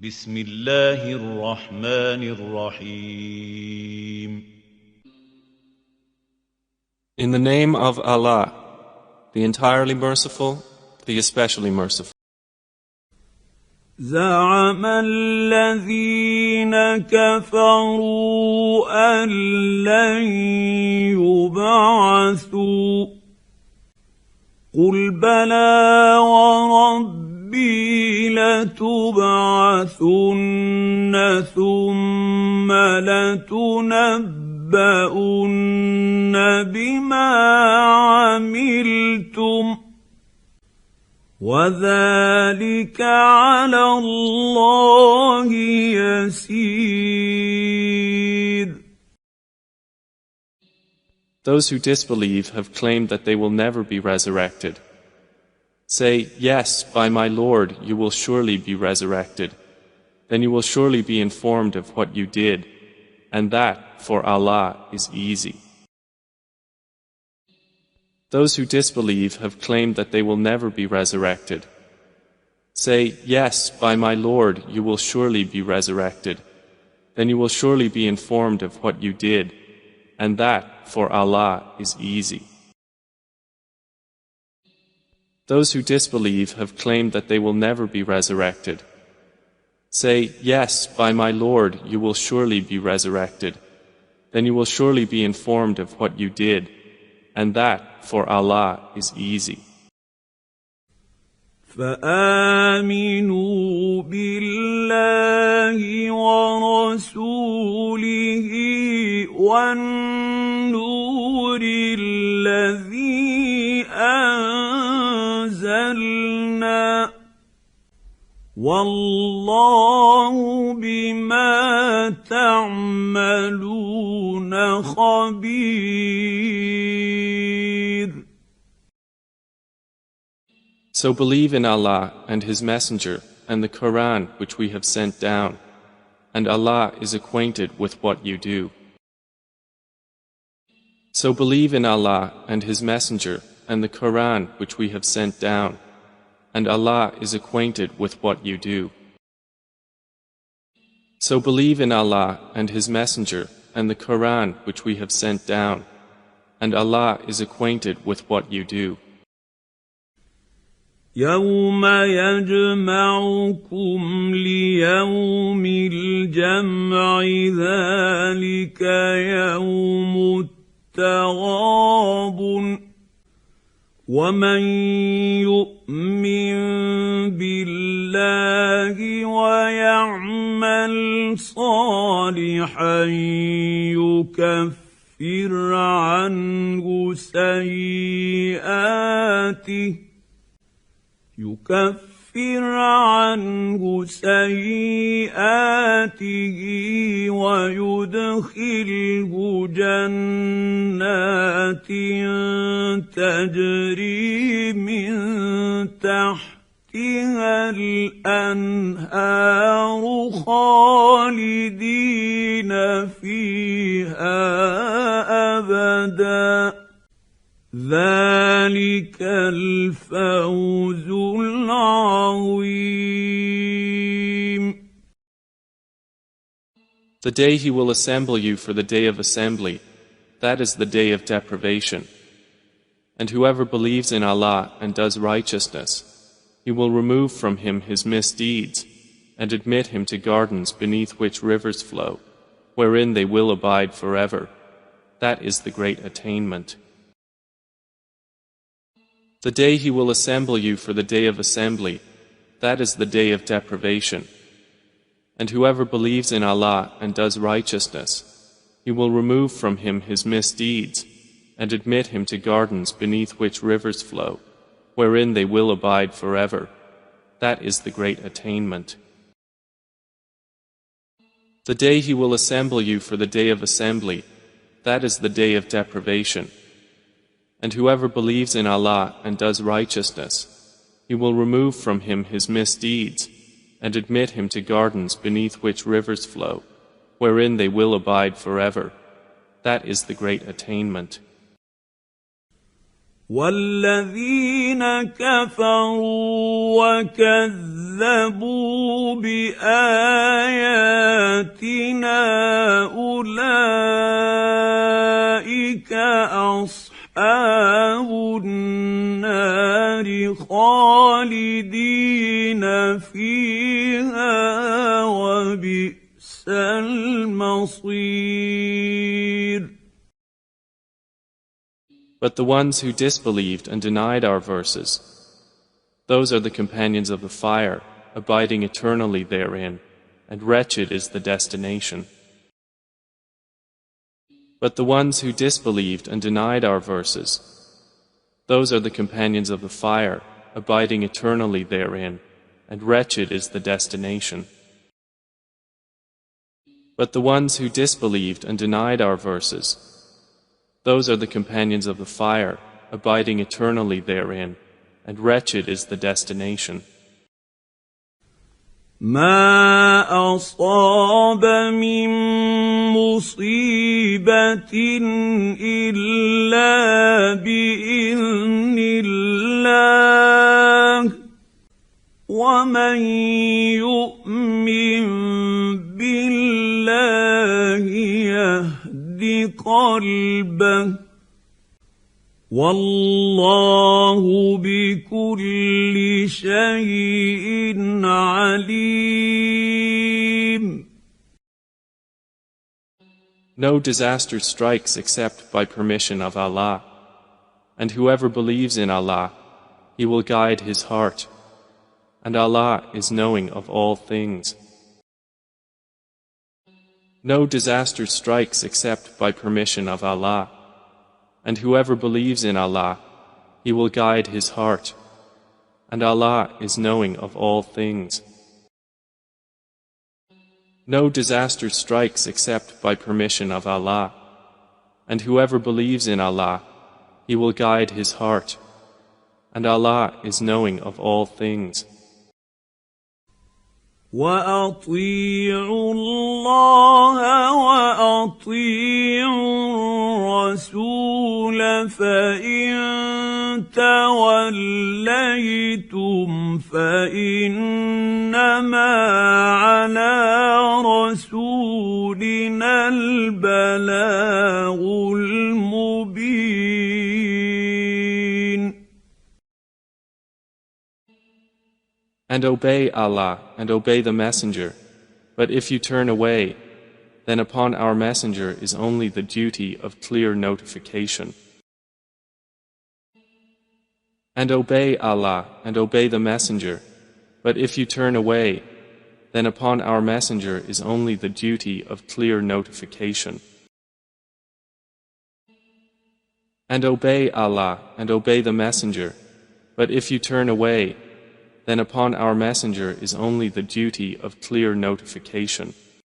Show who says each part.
Speaker 1: بسم الله الرحمن الرحيم.
Speaker 2: In the name of Allah, the entirely merciful, the especially merciful.
Speaker 3: زعم الذين كفروا أن لن يبعثوا قل بلى وربي لتبعثن ثم لتنبؤن بما عملتم وذلك على الله يسير.
Speaker 2: Those who disbelieve have claimed that they will never be resurrected. Say, yes, by my Lord, you will surely be resurrected. Then you will surely be informed of what you did, and that, for Allah, is easy. Those who disbelieve have claimed that they will never be resurrected. Say, yes, by my Lord, you will surely be resurrected. Then you will surely be informed of what you did, and that, for Allah, is easy. Those who disbelieve have claimed that they will never be resurrected. Say, yes, by my Lord, you will surely be resurrected. Then you will surely be informed of what you did, and that, for Allah, is easy.
Speaker 3: فآمنوا بالله ورسوله والنور الذي أنزلنا والله بما تعملون خبير.
Speaker 2: So believe in Allah and His Messenger and the Quran which we have sent down, and Allah is acquainted with what you do. So believe in Allah and His Messenger and the Quran which we have sent down, and Allah is acquainted with what you do. So believe in Allah and His Messenger and the Quran which we have sent down, and Allah is acquainted with what you do.
Speaker 3: يوم يجمعكم ليوم الجمع ذلك يوم التغابن ومن يؤمن بالله ويعمل صالحا يكفر عنه سيئاته ويدخله جنات تجري من تحتها الأنهار خالدين فيها أبداً ذلك الفوز العظيم.
Speaker 2: The day He will assemble you for the day of assembly, that is the day of deprivation. And whoever believes in Allah and does righteousness, He will remove from him his misdeeds and admit him to gardens beneath which rivers flow, wherein they will abide forever. That is the great attainment. The day He will assemble you for the day of assembly, that is the day of deprivation. And whoever believes in Allah and does righteousness, He will remove from him his misdeeds and admit him to gardens beneath which rivers flow, wherein they will abide forever. That is the great attainment. The day He will assemble you for the day of assembly, that is the day of deprivation. And whoever believes in Allah and does righteousness, He will remove from him his misdeeds and admit him to gardens beneath which rivers flow, wherein they will abide forever. That is the great attainment.
Speaker 3: والذين كفروا وكذبوا بآياتنا أولئك أصحاب النار خالدين فيها وبئس المصير.
Speaker 2: But the ones who disbelieved and denied our verses, those are the companions of the fire, abiding eternally therein, and wretched is the destination. But the ones who disbelieved and denied our verses, those are the companions of the fire, abiding eternally therein, and wretched is the destination. But the ones who disbelieved and denied our verses, those are the companions of the fire, abiding eternally therein, and wretched is the destination.
Speaker 3: ما أصاب من مصيبة إلا بإذن الله ومن يؤمن بالله يهد قلبه والله بكل شيء عليم.
Speaker 2: No disaster strikes except by permission of Allah, and whoever believes in Allah, He will guide his heart, and Allah is knowing of all things. No disaster strikes except by permission of Allah, and whoever believes in Allah, He will guide his heart, and Allah is knowing of all things. No disaster strikes except by permission of Allah, and whoever believes in Allah, He will guide his heart, and Allah is knowing of all things.
Speaker 3: وأطيعوا الله وأطيعوا الرسول فإن توليتم فإنما على رسولنا البلاغ المبين.
Speaker 2: And obey Allah and obey the Messenger, but if you turn away, then upon our Messenger is only the duty of clear notification. And obey Allah and obey the Messenger, but if you turn away, then upon our Messenger is only the duty of clear notification. And obey Allah and obey the Messenger, but if you turn away, then upon our Messenger is only the duty of clear notification.